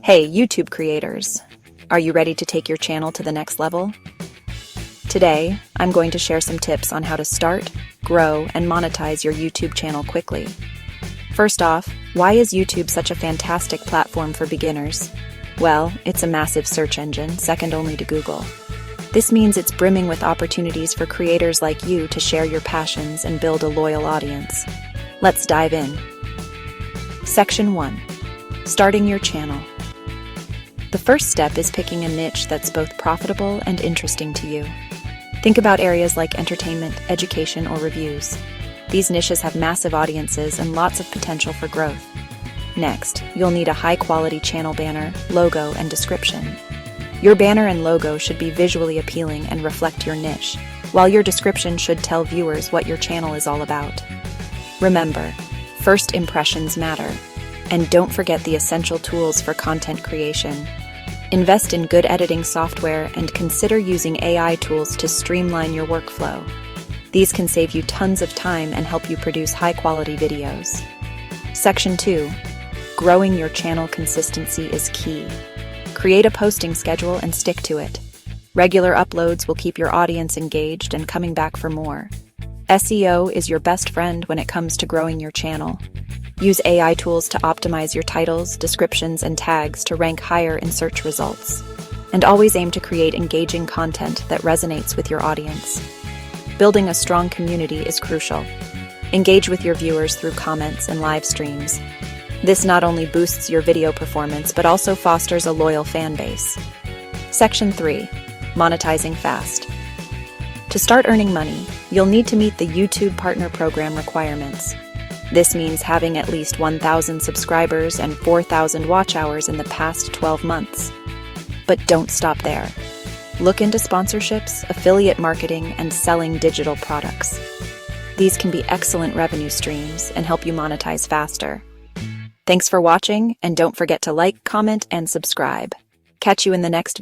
Hey, YouTube creators! Are you ready to take your channel to the next level? Today, I'm going to share some tips on how to start, grow, and monetize your YouTube channel quickly. First off, why is YouTube such a fantastic platform for beginners? Well, it's a massive search engine, second only to Google. This means it's brimming with opportunities for creators like you to share your passions and build a loyal audience. Let's dive in. Section 1. Starting your channel. The first step is picking a niche that's both profitable and interesting to you. Think about areas like entertainment, education, or reviews. These niches have massive audiences and lots of potential for growth. Next, you'll need a high-quality channel banner, logo, and description. Your banner and logo should be visually appealing and reflect your niche, while your description should tell viewers what your channel is all about. Remember, first impressions matter, and don't forget the essential tools for content creation. Invest in good editing software and consider using AI tools to streamline your workflow. These can save you tons of time and help you produce high-quality videos. Section 2. Growing your channel consistency is key. Create a posting schedule and stick to it. Regular uploads will keep your audience engaged and coming back for more. SEO is your best friend when it comes to growing your channel. Use AI tools to optimize your titles, descriptions, and tags to rank higher in search results. And always aim to create engaging content that resonates with your audience. Building a strong community is crucial. Engage with your viewers through comments and live streams. This not only boosts your video performance, but also fosters a loyal fan base. Section 3. Monetizing fast. To start earning money, you'll need to meet the YouTube Partner Program requirements. This means having at least 1,000 subscribers and 4,000 watch hours in the past 12 months. But don't stop there. Look into sponsorships, affiliate marketing, and selling digital products. These can be excellent revenue streams and help you monetize faster. Thanks for watching, and don't forget to like, comment, and subscribe. Catch you in the next video.